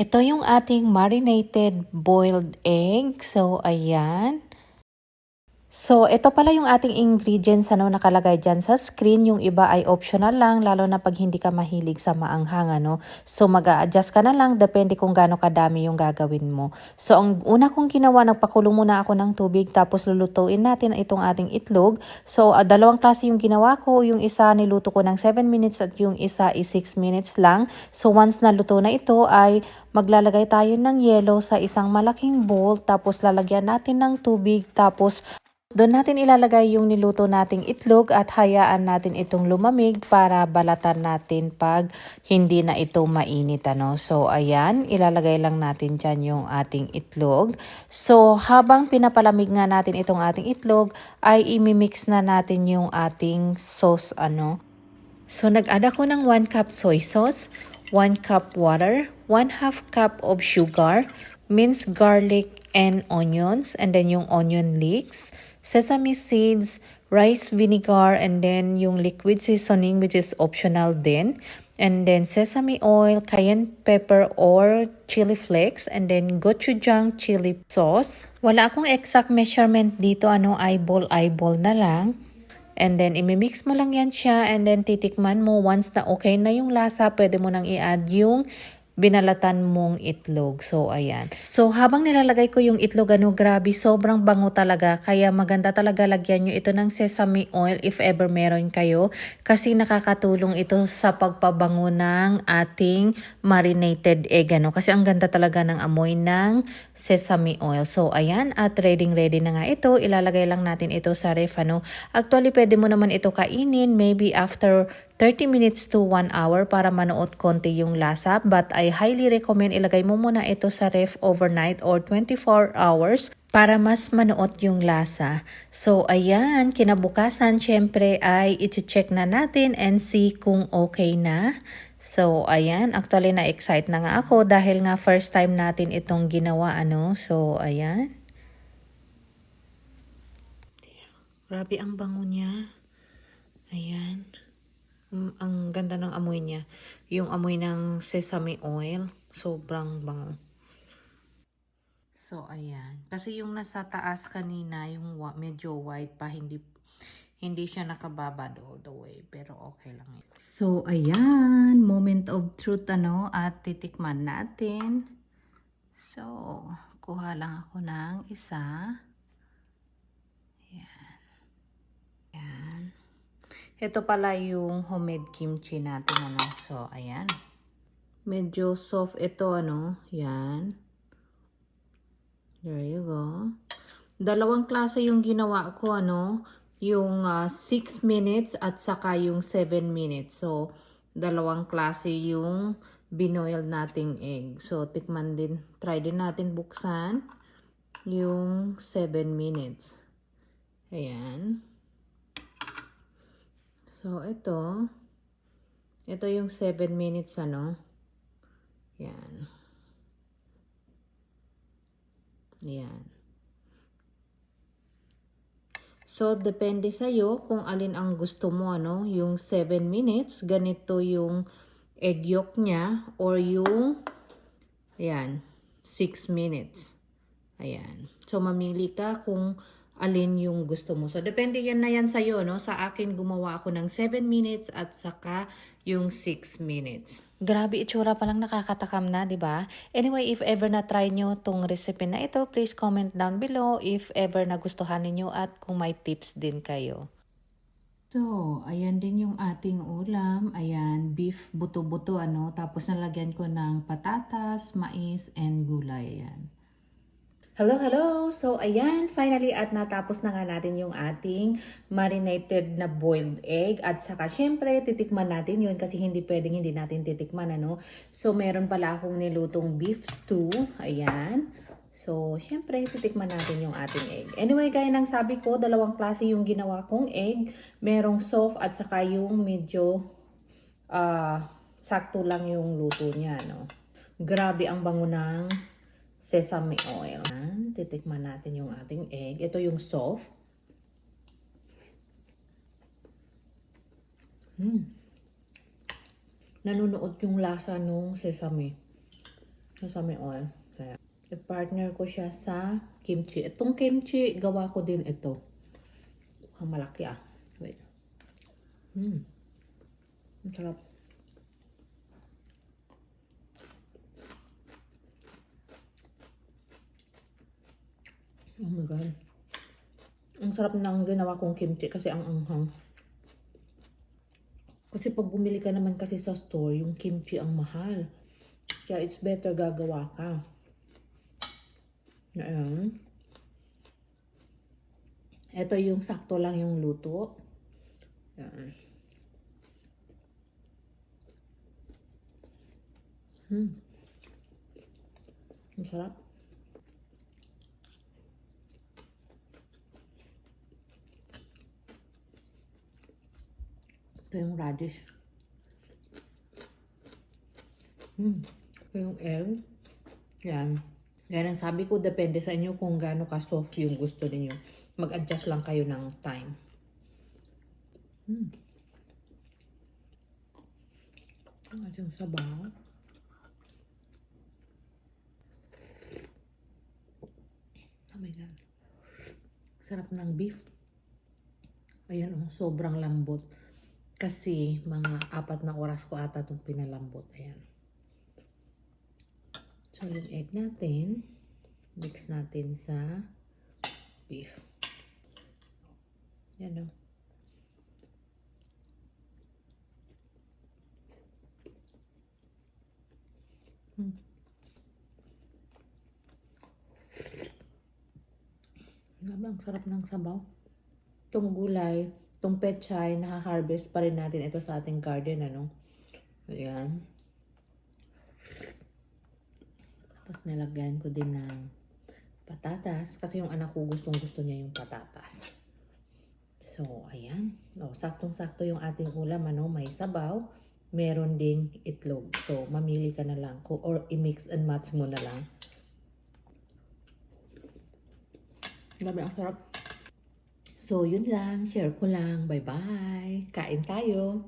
Ito yung ating marinated boiled egg. So, ayan. So, ito pala yung ating ingredients nakalagay dyan sa screen. Yung iba ay optional lang, lalo na pag hindi ka mahilig sa maanghang, So, mag-a-adjust ka na lang, depende kung gaano kadami yung gagawin mo. So, ang una kong ginawa, nagpakulong muna ako ng tubig, tapos lulutuin natin itong ating itlog. So, dalawang klase yung ginawa ko. Yung isa, niluto ko ng 7 minutes at yung isa is 6 minutes lang. So, once naluto na ito, ay maglalagay tayo ng yelo sa isang malaking bowl, tapos lalagyan natin ng tubig, tapos doon natin ilalagay yung niluto nating itlog at hayaan natin itong lumamig para balatan natin pag hindi na ito mainit. So ayan, ilalagay lang natin dyan yung ating itlog. So habang pinapalamig nga natin itong ating itlog, ay imimix na natin yung ating sauce. So nag-add ako ng 1 cup soy sauce, 1 cup water, 1/2 cup of sugar, minced garlic and onions, and then yung onion leeks, sesame seeds, rice vinegar, and then yung liquid seasoning which is optional din. And then sesame oil, cayenne pepper or chili flakes, and then gochujang chili sauce. Wala akong exact measurement dito, eyeball na lang. And then, imimix mo lang yan siya and then titikman mo. Once na okay na yung lasa, pwede mo nang i-add yung binalatan mong itlog. So, ayan. So, habang nilalagay ko yung itlog, grabe, sobrang bango talaga. Kaya maganda talaga lagyan nyo ito ng sesame oil if ever meron kayo. Kasi nakakatulong ito sa pagpabango ng ating marinated egg. Kasi ang ganda talaga ng amoy ng sesame oil. So, ayan. At ready na nga ito. Ilalagay lang natin ito sa ref. Actually, pwede mo naman ito kainin maybe after 30 minutes to 1 hour para manuot konti yung lasa. But I highly recommend ilagay mo muna ito sa ref overnight or 24 hours para mas manuot yung lasa. So ayan, kinabukasan syempre ay i-check na natin and see kung okay na. So ayan, actually na-excite na nga ako dahil nga first time natin itong ginawa. So ayan. Grabe ang bango niya. Ayan. Ang ganda ng amoy niya. Yung amoy ng sesame oil, sobrang bango. So, ayan. Kasi yung nasa taas kanina, yung medyo white pa, hindi siya nakababad all the way. Pero okay lang yun. So, ayan. Moment of truth, at titikman natin. So, kuha lang ako ng isa. Ayan. Ayan. Ito pala yung homemade kimchi natin, So, ayan. Medyo soft ito, Yan. There you go. Dalawang klase yung ginawa ko, Yung 6 minutes at saka yung 7 minutes. So, dalawang klase yung binoil nating egg. So, try din natin buksan yung 7 minutes. Ayan. So, ito yung 7 minutes, Yan. Yan. So, depende sa'yo kung alin ang gusto mo, Yung 7 minutes, ganito yung egg yolk niya, or yung, ayan, 6 minutes. Ayan. So, mamili ka kung alin yung gusto mo. So, depende yan na yan sa'yo, Sa akin, gumawa ako ng 7 minutes at saka yung 6 minutes. Grabe, itsura palang nakakatakam na, di ba? Anyway, if ever na try nyo tong recipe na ito, please comment down below if ever nagustuhan ninyo at kung may tips din kayo. So, ayan din yung ating ulam. Ayan, beef buto-buto, Tapos nalagyan ko ng patatas, mais, and gulay. Ayan. Hello! So, ayan, finally at natapos na nga natin yung ating marinated na boiled egg. At saka, syempre, titikman natin yun kasi hindi pwedeng hindi natin titikman, So, meron pala akong nilutong beef stew. Ayan. So, syempre, titikman natin yung ating egg. Anyway, gaya ng sabi ko, dalawang klase yung ginawa kong egg. Merong soft at saka yung medyo sakto lang yung luto niya, Grabe ang bango ng sesame oil. Titikman natin yung ating egg. Ito yung soft. Nanunuot yung lasa nung sesame. Sesame oil. Kaya, i-partner ko siya sa kimchi. Itong kimchi, gawa ko din ito. Ang malaki ah. Wait. Ang sarap. Oh my God. Ang sarap ng ginawa kong kimchi kasi ang anghang. Kasi pag bumili ka naman kasi sa store, yung kimchi ang mahal. Kaya it's better gagawa ka. Ayan. Ito yung sakto lang yung luto. Ayan. Ang sarap. Ito yung radish. Ito yung egg. Yan. Yan ang sabi ko, depende sa inyo kung gaano ka-soft yung gusto niyo. Mag-adjust lang kayo ng time. Ang ating sabaw. Oh my God. Sarap ng beef. Ayan oh, sobrang lambot. Kasi mga 4 na oras ko ata itong pinalambot. Ayan. So yung egg natin, mix natin sa beef. Yan oh. Ang sarap ng sabaw. Itong gulay, itong pechay, naka-harvest pa rin natin ito sa ating garden, ano. Ayan. Tapos nilagyan ko din ng patatas. Kasi yung anak ko gustong-gusto niya yung patatas. So, ayan. O, saktong-sakto yung ating ulam, ano. May sabaw, meron ding itlog. So, mamili ka na lang. Or i-mix and match mo na lang. Grabe, ang sarap. So, yun lang. Share ko lang. Bye-bye. Kain tayo.